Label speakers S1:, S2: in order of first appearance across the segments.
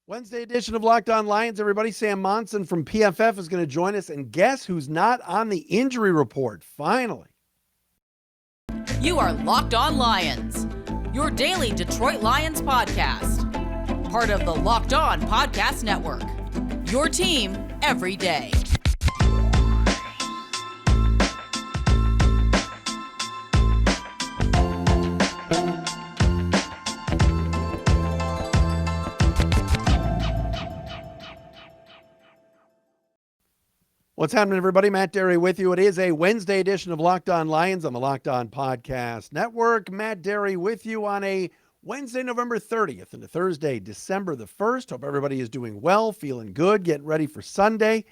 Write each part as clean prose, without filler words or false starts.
S1: Wednesday edition of Locked On Lions, everybody. Sam Monson from PFF is going to join us. And guess who's not on the injury report? Finally.
S2: You are Locked On Lions, your daily Detroit Lions podcast. Part of the Locked On Podcast Network, your team every day.
S1: What's happening, everybody? Matt Dery with you. It is a Wednesday edition of Locked On Lions on the Locked On Podcast Network. Matt Dery with you on a Wednesday, November 30th into Thursday, December the 1st. Hope everybody is doing well, feeling good, getting ready for Sunday.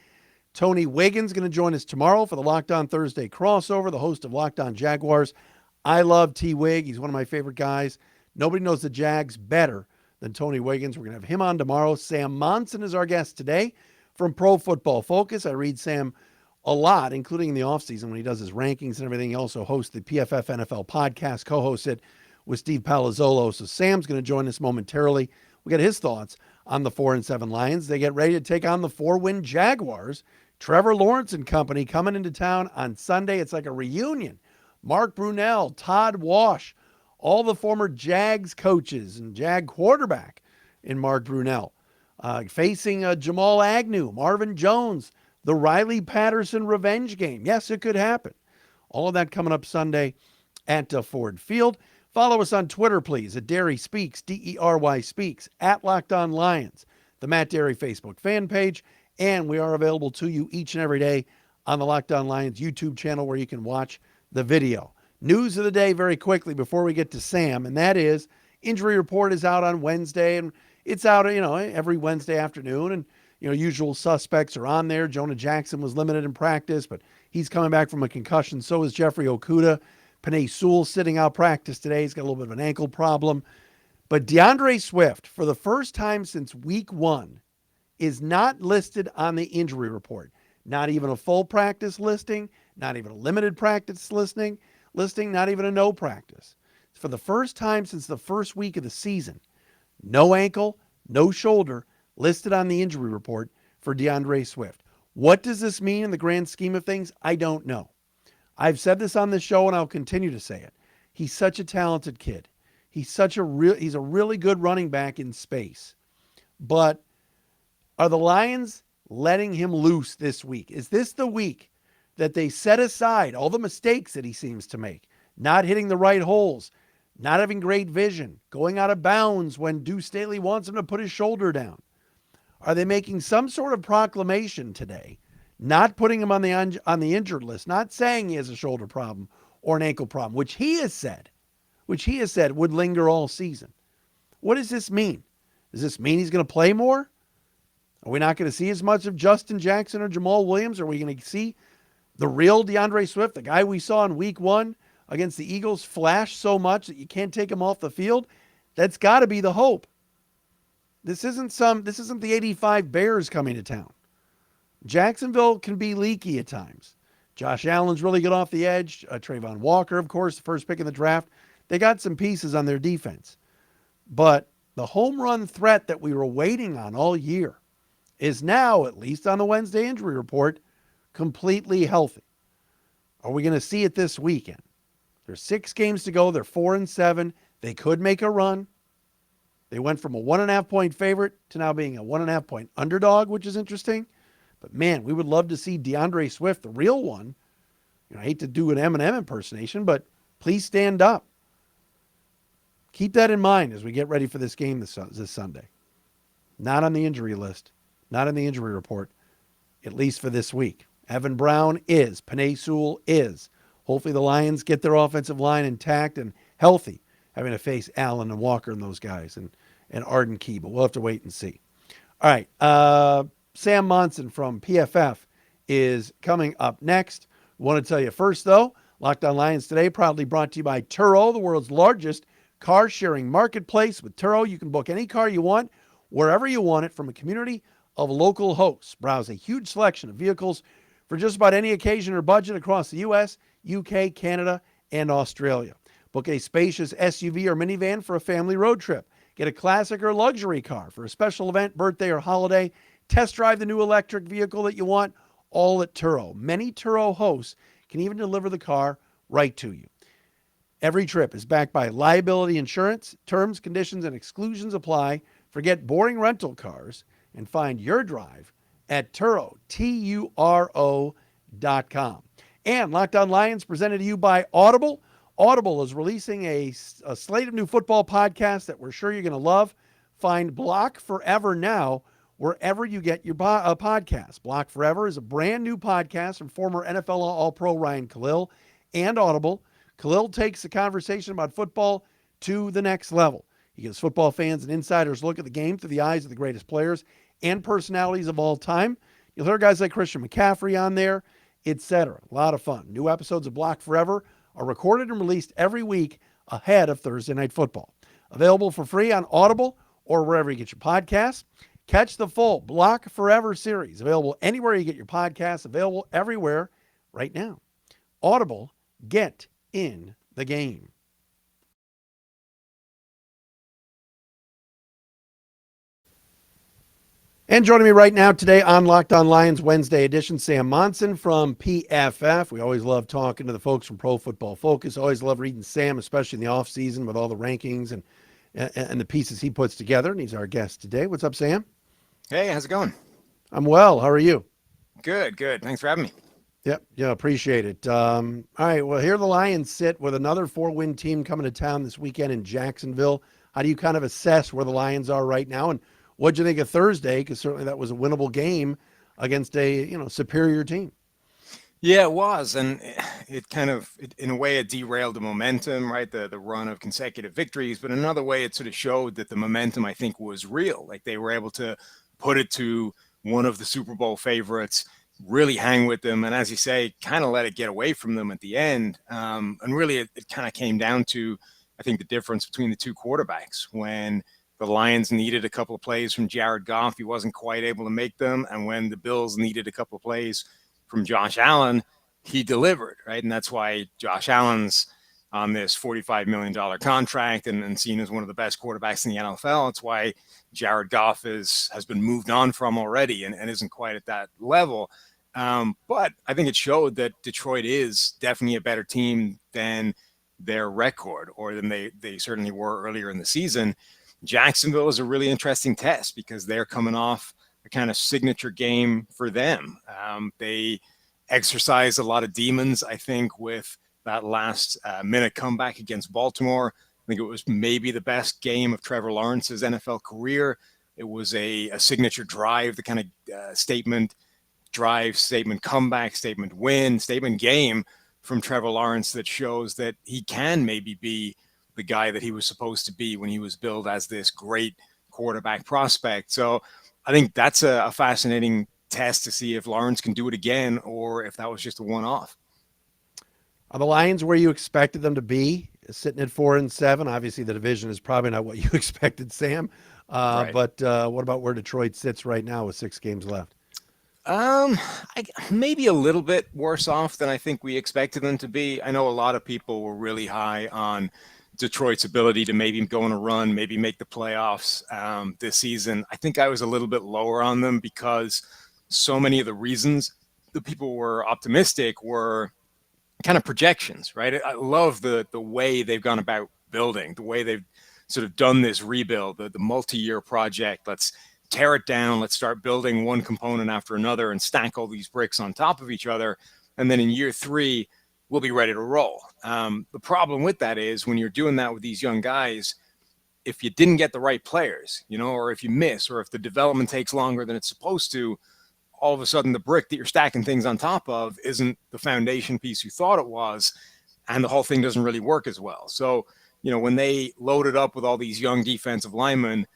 S1: Tony Wiggins going to join us tomorrow for the Locked On Thursday crossover, the host of Locked On Jaguars. I love T-Wig. He's one of my favorite guys. Nobody knows the Jags better than Tony Wiggins. We're going to have him on tomorrow. Sam Monson is our guest today. From Pro Football Focus. I read Sam a lot, including in the offseason when he does his rankings and everything. He also hosts the PFF NFL podcast, co-hosts it with Steve Palazzolo. So Sam's going to join us momentarily. We got his thoughts on the 4-7 Lions. They get ready to take on the 4-win Jaguars. Trevor Lawrence and company coming into town on Sunday. It's like a reunion. Mark Brunell, Todd Wash, all the former Jags coaches and Jag quarterback in Mark Brunell. Facing Jamal Agnew, Marvin Jones, the Riley Patterson revenge game. Yes, it could happen. All of that coming up Sunday at Ford Field. Follow us on Twitter, please, at Dery Speaks, D-E-R-Y Speaks, at Locked On Lions, the Matt Dery Facebook fan page, and we are available to you each and every day on the Locked On Lions YouTube channel where you can watch the video. News of the day very quickly before we get to Sam, and that is injury report is out on Wednesday, and it's out, every Wednesday afternoon, and, usual suspects are on there. Jonah Jackson was limited in practice, but he's coming back from a concussion. So is Jeffrey Okudah. Penei Sewell sitting out practice today. He's got a little bit of an ankle problem. But DeAndre Swift, for the first time since week 1, is not listed on the injury report. Not even a full practice listing, not even a limited practice listing, not even a no practice. For the first time since the first week of the season, no ankle, no shoulder listed on the injury report for DeAndre Swift. What does this mean in the grand scheme of things? I don't know. I've said this on this show and I'll continue to say it. He's such a talented kid. He's a really good running back in space. But are the Lions letting him loose this week? Is this the week that they set aside all the mistakes that he seems to make? Not hitting the right holes, not having great vision, going out of bounds when Deuce Staley wants him to put his shoulder down. Are they making some sort of proclamation today, not putting him on the injured list, not saying he has a shoulder problem or an ankle problem, which he has said would linger all season? What does this mean? Does this mean he's going to play more? Are we not going to see as much of Justin Jackson or Jamal Williams? Are we going to see the real DeAndre Swift, the guy we saw in week 1 against the Eagles, flash so much that you can't take him off the field? That's got to be the hope. This isn't the 85 Bears coming to town. Jacksonville can be leaky at times. Josh Allen's really good off the edge. Trayvon Walker, of course, the first pick in the draft. They got some pieces on their defense. But the home run threat that we were waiting on all year is now, at least on the Wednesday injury report, completely healthy. Are we going to see it this weekend? There's 6 games to go. They're 4-7. They could make a run. They went from a 1.5-point favorite to now being a 1.5-point underdog, which is interesting. But man, we would love to see DeAndre Swift, the real one. I hate to do an Eminem impersonation, but please stand up. Keep that in mind as we get ready for this game this Sunday. Not on the injury list, not in the injury report, at least for this week. Evan Brown is. Penei Sewell is. Hopefully the Lions get their offensive line intact and healthy, having to face Allen and Walker and those guys and Arden Key, but we'll have to wait and see. All right, Sam Monson from PFF is coming up next. I want to tell you first, though, Locked On Lions today proudly brought to you by Turo, the world's largest car-sharing marketplace. With Turo, you can book any car you want, wherever you want it, from a community of local hosts. Browse a huge selection of vehicles for just about any occasion or budget across the U.S., U.K., Canada, and Australia. Book a spacious SUV or minivan for a family road trip. Get a classic or luxury car for a special event, birthday, or holiday. Test drive the new electric vehicle that you want, all at Turo. Many Turo hosts can even deliver the car right to you. Every trip is backed by liability insurance. Terms, conditions, and exclusions apply. Forget boring rental cars and find your drive at Turo, Turo.com. And Locked On Lions presented to you by Audible. Audible is releasing a slate of new football podcasts that we're sure you're going to love. Find Block Forever now wherever you get your podcast. Block Forever is a brand new podcast from former NFL All-Pro Ryan Khalil and Audible. Khalil takes the conversation about football to the next level. He gives football fans an insider's look at the game through the eyes of the greatest players and personalities of all time. You'll hear guys like Christian McCaffrey on there, etc. A lot of fun. New episodes of Block Forever are recorded and released every week ahead of Thursday Night Football. Available for free on Audible or wherever you get your podcasts. Catch the full Block Forever series, available anywhere you get your podcasts, available everywhere right now. Audible, get in the game. And joining me right now today on Locked On Lions Wednesday edition, Sam Monson from PFF. We always love talking to the folks from Pro Football Focus. Always love reading Sam, especially in the offseason with all the rankings and the pieces he puts together. And he's our guest today. What's up, Sam?
S3: Hey, how's it going?
S1: I'm well. How are you?
S3: Good. Thanks for having me.
S1: Yep. Yeah, appreciate it. All right. Well, here the Lions sit with another 4-win team coming to town this weekend in Jacksonville. How do you kind of assess where the Lions are right now? And what'd you think of Thursday? Because certainly that was a winnable game against a superior team.
S3: Yeah, it was, and it kind of, in a way, it derailed the momentum, right? The run of consecutive victories, but in another way, it sort of showed that the momentum, I think, was real. Like they were able to put it to one of the Super Bowl favorites, really hang with them, and as you say, kind of let it get away from them at the end. And really, it kind of came down to, I think, the difference between the two quarterbacks. When the Lions needed a couple of plays from Jared Goff, he wasn't quite able to make them, and when the Bills needed a couple of plays from Josh Allen, he delivered, right? And that's why Josh Allen's on this $45 million contract and seen as one of the best quarterbacks in the NFL. It's why Jared Goff has been moved on from already and isn't quite at that level. But I think it showed that Detroit is definitely a better team than their record, or than they certainly were earlier in the season. Jacksonville is a really interesting test because they're coming off a kind of signature game for them. They exercised a lot of demons, I think, with that last minute comeback against Baltimore. I think it was maybe the best game of Trevor Lawrence's NFL career. It was a signature drive, the kind of statement drive, statement comeback, statement win, statement game from Trevor Lawrence that shows that he can maybe be the guy that he was supposed to be when he was billed as this great quarterback prospect. So I think that's a fascinating test to see if Lawrence can do it again or if that was just a one-off.
S1: Are the Lions where you expected them to be, sitting at 4-7? Obviously, the division is probably not what you expected, Sam.
S3: Right.
S1: But what about where Detroit sits right now with 6 games left?
S3: Maybe a little bit worse off than I think we expected them to be. I know a lot of people were really high on Detroit's ability to maybe go on a run, maybe make the playoffs this season. I think I was a little bit lower on them because so many of the reasons the people were optimistic were kind of projections, right? I love the way they've gone about building, the way they've sort of done this rebuild, the multi-year project. Let's tear it down. Let's start building one component after another and stack all these bricks on top of each other. And then in year 3, we'll be ready to roll. The problem with that is when you're doing that with these young guys, if you didn't get the right players, or if you miss, or if the development takes longer than it's supposed to, all of a sudden the brick that you're stacking things on top of isn't the foundation piece you thought it was, and the whole thing doesn't really work as well. So, when they loaded up with all these young defensive linemen,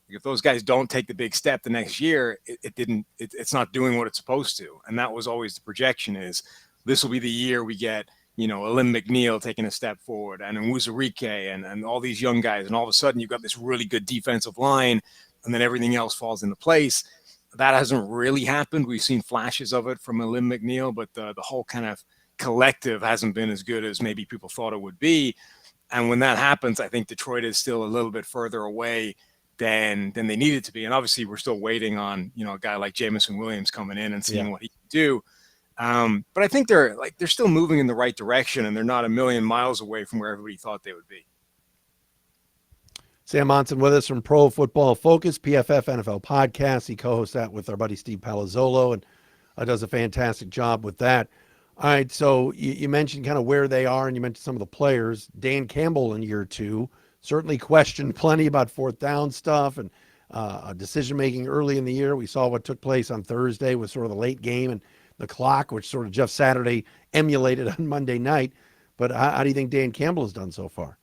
S3: if those guys don't take the big step the next year, it's not doing what it's supposed to. And that was always the projection, is this will be the year we get, Alim McNeil taking a step forward and Nwuzurike and all these young guys. And all of a sudden you've got this really good defensive line, and then everything else falls into place. That hasn't really happened. We've seen flashes of it from Alim McNeil, but the whole kind of collective hasn't been as good as maybe people thought it would be. And when that happens, I think Detroit is still a little bit further away than they needed to be. And obviously, we're still waiting on a guy like Jamison Williams coming in and seeing what he can do. But I think they're still moving in the right direction, and they're not a million miles away from where everybody thought they would be.
S1: Sam Monson with us from Pro Football Focus, PFF NFL podcast. He co-hosts that with our buddy Steve Palazzolo and does a fantastic job with that. All right, so you mentioned kind of where they are, and you mentioned some of the players. Dan Campbell in year 2 certainly questioned plenty about fourth down stuff and decision-making early in the year. We saw what took place on Thursday with sort of the late game and the clock, which sort of Jeff Saturday emulated on Monday night. But how do you think Dan Campbell has done so far?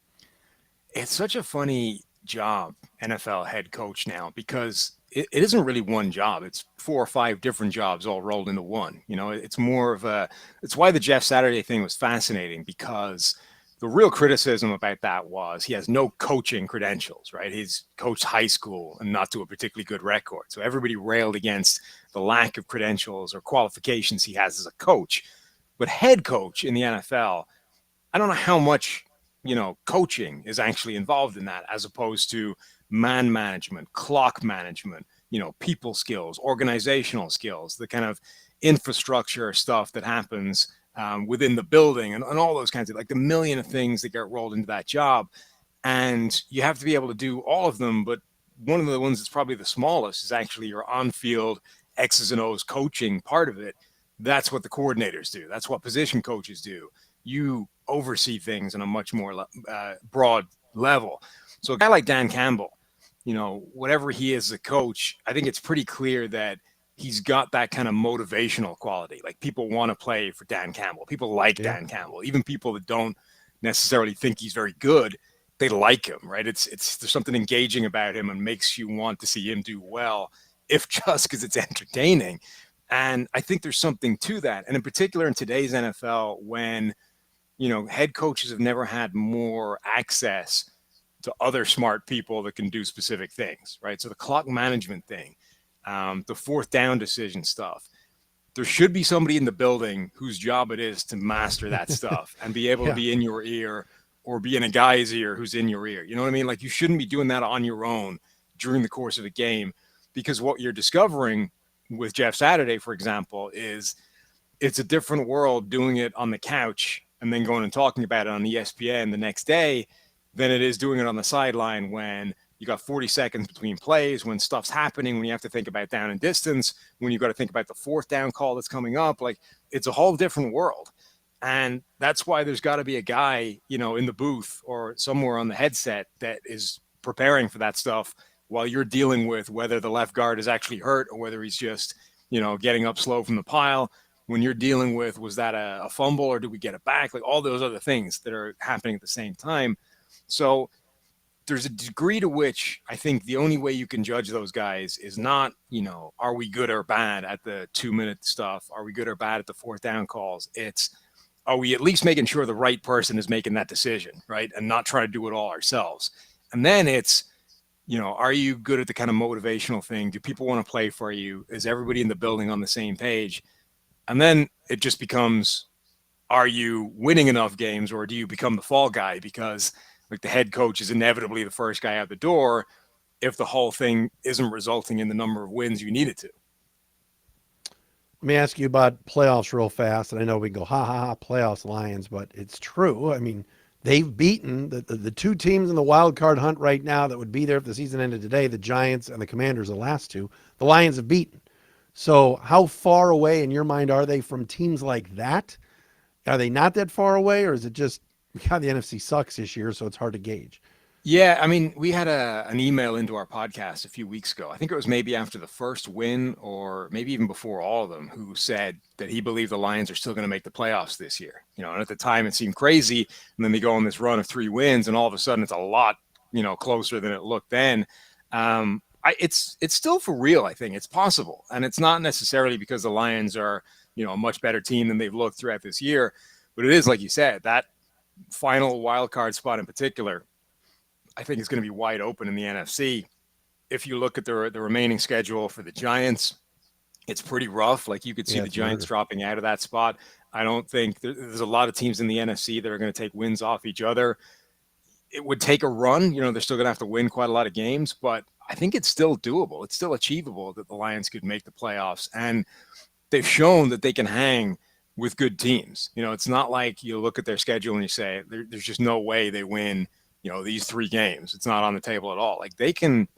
S3: It's such a funny job, NFL head coach now, because it isn't really one job. It's 4 or 5 different jobs all rolled into one. It's more of it's why the Jeff Saturday thing was fascinating, because the real criticism about that was he has no coaching credentials, right? He's coached high school and not to a particularly good record. So everybody railed against the lack of credentials or qualifications he has as a coach. But head coach in the NFL, I don't know how much coaching is actually involved in that, as opposed to man management, clock management, people skills, organizational skills, the kind of infrastructure stuff that happens within the building and all those kinds of, like, the million of things that get rolled into that job. And you have to be able to do all of them. But one of the ones that's probably the smallest is actually your on-field X's and O's coaching part of it. That's what the coordinators do. That's what position coaches do. You oversee things on a much more broad level. So a guy like Dan Campbell, whatever he is as a coach, I think it's pretty clear that he's got that kind of motivational quality. Like, people want to play for Dan Campbell. People like Dan Campbell. Even people that don't necessarily think he's very good, they like him, right? There's something engaging about him and makes you want to see him do well, if just because it's entertaining. And I think there's something to that. And in particular in today's NFL, when head coaches have never had more access to other smart people that can do specific things, right? So the clock management thing, the fourth down decision stuff, there should be somebody in the building whose job it is to master that stuff and be able to be in your ear, or be in a guy's ear who's in your ear. You know what I mean? Like, you shouldn't be doing that on your own during the course of a game, because what you're discovering with Jeff Saturday, for example, is it's a different world doing it on the couch and then going and talking about it on ESPN the next day than it is doing it on the sideline when you got 40 seconds between plays, when stuff's happening, when you have to think about down and distance, when you got to think about the fourth down call that's coming up. Like, it's a whole different world. And that's why there's got to be a guy, in the booth or somewhere on the headset that is preparing for that stuff while you're dealing with whether the left guard is actually hurt or whether he's just, getting up slow from the pile. When you're dealing with, was that a fumble or did we get it back? Like, all those other things that are happening at the same time. So there's a degree to which I think the only way you can judge those guys is not, are we good or bad at the 2-minute stuff? Are we good or bad at the fourth down calls? It's, are we at least making sure the right person is making that decision, right? And not trying to do it all ourselves. And then it's, are you good at the kind of motivational thing? Do people want to play for you? Is everybody in the building on the same page? And then it just becomes, are you winning enough games, or do you become the fall guy? Because, like, the head coach is inevitably the first guy out the door if the whole thing isn't resulting in the number of wins you need it to.
S1: Let me ask you about playoffs real fast. And I know we can go, playoffs Lions, but it's true. I mean, they've beaten the 2 teams in the wild card hunt right now that would be there if the season ended today, the Giants and the Commanders, the last 2. The Lions have beaten. So how far away in your mind are they from teams like that? Are they not that far away, or is it just, God, the NFC sucks this year, so it's hard to gauge?
S3: Yeah, I mean, we had an email into our podcast a few weeks ago. I think it was maybe after the first win, or maybe even before all of them, who said that he believed the Lions are still going to make the playoffs this year. And at the time it seemed crazy. And then they go on this run of 3 wins, and all of a sudden it's a lot, closer than it looked then. It's still for real. I think it's possible. And it's not necessarily because the Lions are, a much better team than they've looked throughout this year. But it is, like you said, that final wild card spot in particular, I think it's going to be wide open in the NFC. If you look at the remaining schedule for the Giants, it's pretty rough. Like, you could see the Giants dropping out of that spot. I don't think there's a lot of teams in the NFC that are going to take wins off each other. it would take a run. They're still going to have to win quite a lot of games, but I think it's still doable. It's still achievable that the Lions could make the playoffs. And they've shown that they can hang with good teams. It's not like you look at their schedule and you say, there's just no way they win, these 3 games. It's not on the table at all. Like they can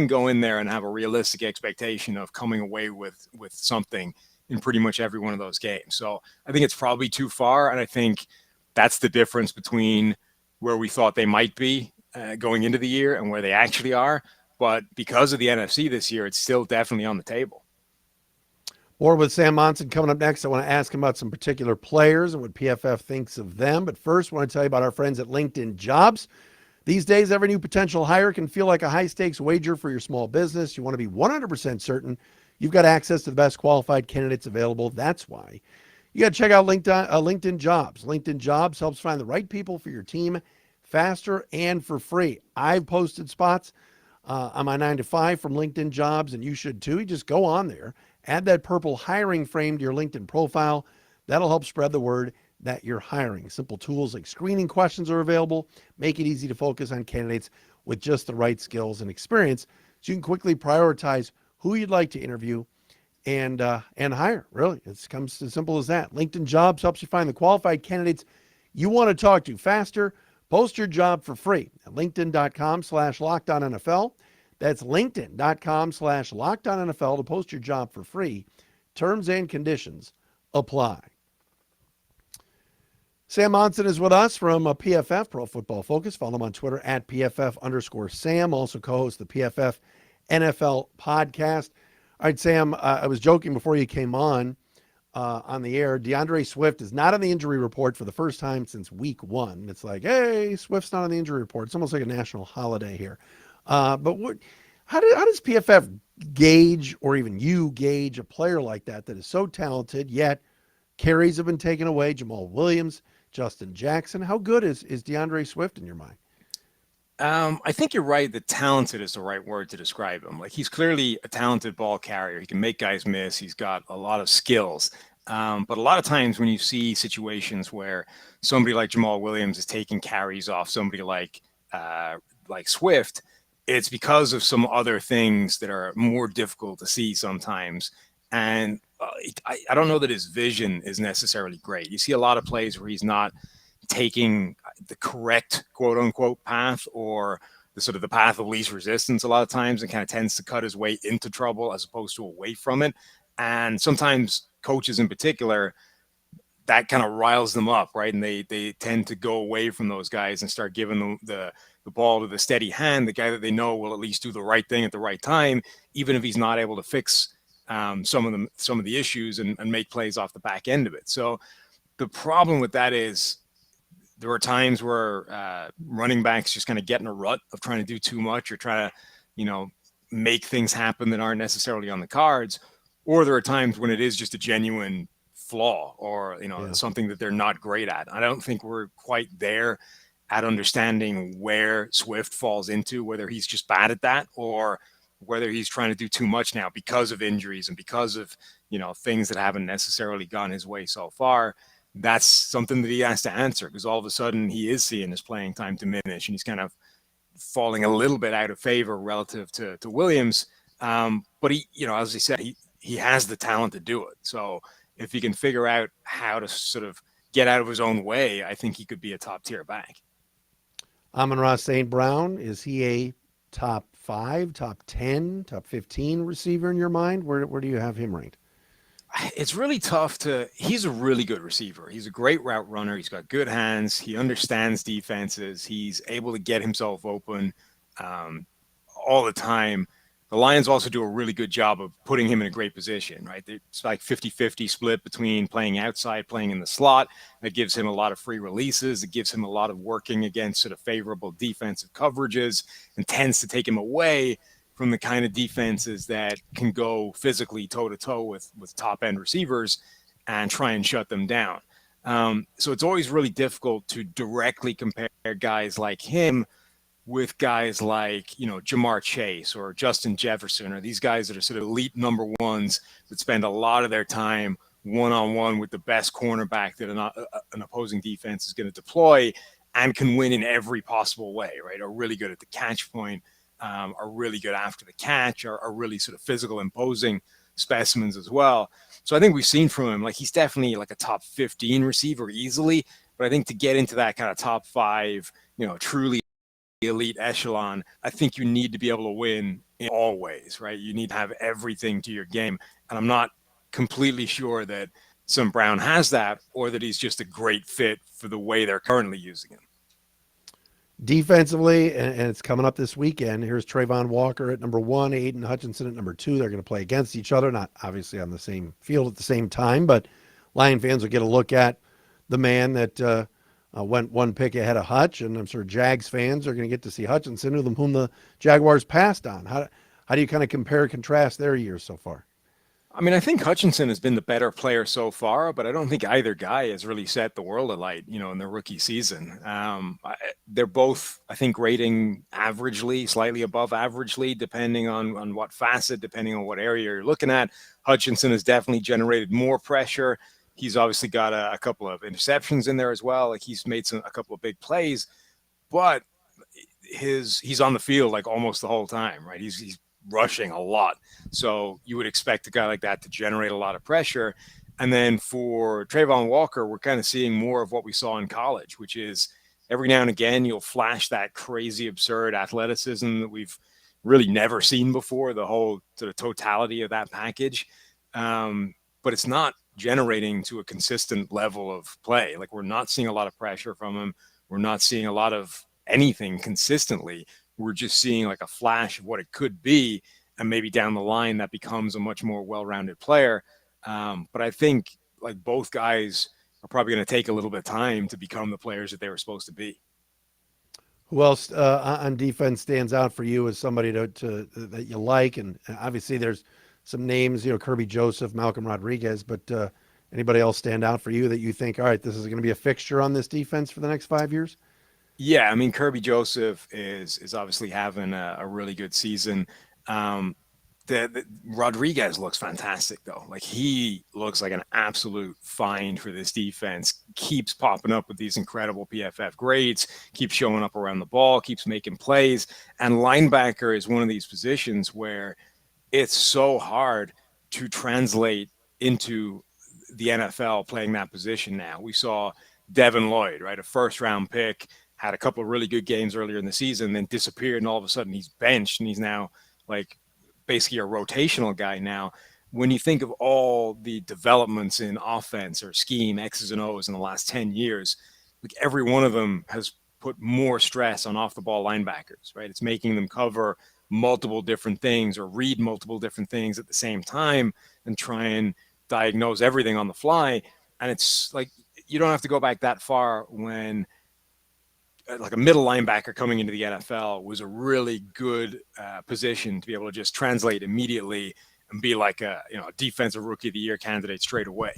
S3: go in there and have a realistic expectation of coming away with something in pretty much every one of those games. So I think it's probably too far. And I think that's the difference between where we thought they might be going into the year and where they actually are. But because of the NFC this year, it's still definitely on the table.
S1: More with Sam Monson coming up next. I want to ask him about some particular players and what PFF thinks of them. But first, I want to tell you about our friends at LinkedIn Jobs. These days, every new potential hire can feel like a high-stakes wager for your small business. You want to be 100% certain you've got access to the best qualified candidates available. That's why you got to check out LinkedIn Jobs. LinkedIn Jobs helps find the right people for your team faster and for free. I've posted spots on my 9-to-5 from LinkedIn Jobs, and you should too. You just go on there, add that purple hiring frame to your LinkedIn profile. That'll help spread the word that you're hiring. Simple tools like screening questions are available. Make it easy to focus on candidates with just the right skills and experience, so you can quickly prioritize who you'd like to interview and hire. Really, it comes as simple as that. LinkedIn Jobs helps you find the qualified candidates you want to talk to faster. Post your job for free at linkedin.com/LockedOnNFL. That's linkedin.com/LockedOnNFL to post your job for free. Terms and conditions apply. Sam Monson is with us from PFF, Pro Football Focus. Follow him on Twitter at PFF_Sam. Also co-hosts the PFF NFL podcast. All right, Sam, I was joking before you came on the air. DeAndre Swift is not on the injury report for the first time since week 1. It's like, hey, Swift's not on the injury report. It's almost like a national holiday here. But how does PFF gauge, or even you gauge, a player like that is so talented, yet carries have been taken away? Jamal Williams, Justin Jackson. How good is DeAndre Swift in your mind?
S3: I think you're right that talented is the right word to describe him. Like, he's clearly a talented ball carrier. He can make guys miss. He's got a lot of skills. But a lot of times when you see situations where somebody like Jamal Williams is taking carries off somebody like Swift, it's because of some other things that are more difficult to see sometimes. And I don't know that his vision is necessarily great. You see a lot of plays where he's not taking the correct quote unquote path, or the path of least resistance a lot of times, and kind of tends to cut his way into trouble as opposed to away from it. And sometimes coaches in particular, that kind of riles them up, right? And they tend to go away from those guys and start giving them the ball to the steady hand, the guy that they know will at least do the right thing at the right time, even if he's not able to fix some of the issues and make plays off the back end of it. So the problem with that is there are times where running backs just kind of get in a rut of trying to do too much, or try to, make things happen that aren't necessarily on the cards. Or there are times when it is just a genuine flaw, or, something that they're not great at. I don't think we're quite there at understanding where Swift falls into, whether he's just bad at that, or whether he's trying to do too much now because of injuries and because of, things that haven't necessarily gone his way so far. That's something that he has to answer, because all of a sudden he is seeing his playing time diminish, and he's kind of falling a little bit out of favor relative to Williams. But he, as he said, he has the talent to do it. So if he can figure out how to sort of get out of his own way, I think he could be a top tier back.
S1: Amon-Ra St. Brown, is he a top 5, top 10, top 15 receiver in your mind? Where do you have him ranked?
S3: It's really tough he's a really good receiver. He's a great route runner. He's got good hands. He understands defenses. He's able to get himself open all the time. The Lions also do a really good job of putting him in a great position, right? It's like 50-50 split between playing outside, playing in the slot. That gives him a lot of free releases. It gives him a lot of working against sort of favorable defensive coverages, and tends to take him away from the kind of defenses that can go physically toe-to-toe with top-end receivers and try and shut them down. So it's always really difficult to directly compare guys like him with guys like, Jamar Chase or Justin Jefferson, or these guys that are sort of elite number ones that spend a lot of their time one-on-one with the best cornerback that an opposing defense is going to deploy. and can win in every possible way, right? Are really good at the catch point, are really good after the catch, are really sort of physical, imposing specimens as well. So I think we've seen from him, like he's definitely like a top 15 receiver easily. But I think to get into that kind of top 5, truly elite echelon, I think you need to be able to win in all ways, right? You need to have everything to your game. And I'm not completely sure that Sam Brown has that, or that he's just a great fit for the way they're currently using him.
S1: Defensively, and it's coming up this weekend, here's Trayvon Walker at number 1, Aiden Hutchinson at number 2. They're going to play against each other, not obviously on the same field at the same time, but Lion fans will get a look at the man that went 1 pick ahead of Hutch, and I'm sure Jags fans are going to get to see Hutchinson, whom the Jaguars passed on. How do you kind of compare and contrast their years so far?
S3: I mean, I think Hutchinson has been the better player so far, but I don't think either guy has really set the world alight, in their rookie season. They're both, I think, rating averagely, slightly above averagely, depending on what facet, depending on what area you're looking at. Hutchinson has definitely generated more pressure. He's obviously got a couple of interceptions in there as well. Like he's made a couple of big plays, but he's on the field like almost the whole time, right? He's rushing a lot. So you would expect a guy like that to generate a lot of pressure. And then for Trayvon Walker, we're kind of seeing more of what we saw in college, which is every now and again, you'll flash that crazy, absurd athleticism that we've really never seen before, the whole sort of totality of that package. But it's not generating to a consistent level of play. Like we're not seeing a lot of pressure from him. We're not seeing a lot of anything consistently. We're just seeing like a flash of what it could be. And maybe down the line that becomes a much more well-rounded player. But I think like both guys are probably going to take a little bit of time to become the players that they were supposed to be.
S1: Who else on defense stands out for you as somebody that you like? And obviously there's some names, Kirby Joseph, Malcolm Rodriguez, but anybody else stand out for you that you think, all right, this is going to be a fixture on this defense for the next 5 years?
S3: Yeah, I mean, Kirby Joseph is obviously having a really good season. The Rodriguez looks fantastic though. Like he looks like an absolute find for this defense. Keeps popping up with these incredible PFF grades, keeps showing up around the ball, keeps making plays. And linebacker is one of these positions where it's so hard to translate into the NFL playing that position now. We saw Devin Lloyd, right? A first-round pick, had a couple of really good games earlier in the season, then disappeared, and all of a sudden he's benched, and he's now like basically a rotational guy now. When you think of all the developments in offense or scheme, X's and O's in the last 10 years, like every one of them has put more stress on off-the-ball linebackers, right? It's making them cover multiple different things or read multiple different things at the same time and try and diagnose everything on the fly. And it's like you don't have to go back that far when like a middle linebacker coming into the NFL was a really good position to be able to just translate immediately and be like a defensive rookie of the year candidate straight away.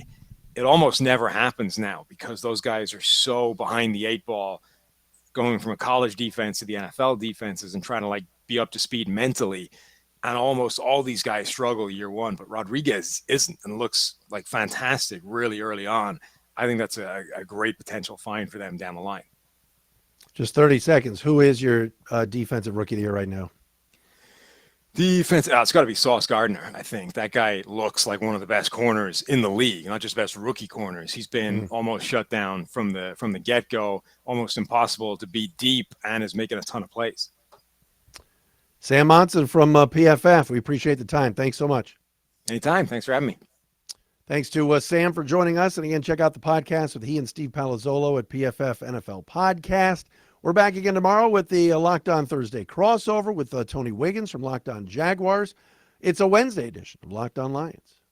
S3: It almost never happens now because those guys are so behind the 8 ball, going from a college defense to the NFL defenses and trying to like be up to speed mentally. And almost all these guys struggle year one, but Rodriguez isn't and looks like fantastic really early on. I think that's a great potential find for them down the line.
S1: Just 30 seconds. Who is your defensive rookie of the year right now?
S3: Defense, it's got to be Sauce Gardner, I think. That guy looks like one of the best corners in the league, not just best rookie corners. He's been almost shut down from the get-go, almost impossible to beat deep, and is making a ton of plays.
S1: Sam Monson from PFF. We appreciate the time. Thanks so much.
S3: Anytime. Thanks for having me.
S1: Thanks to Sam for joining us. And again, check out the podcast with he and Steve Palazzolo at PFF NFL Podcast. We're back again tomorrow with the Locked On Thursday crossover with Tony Wiggins from Locked On Jaguars. It's a Wednesday edition of Locked On Lions.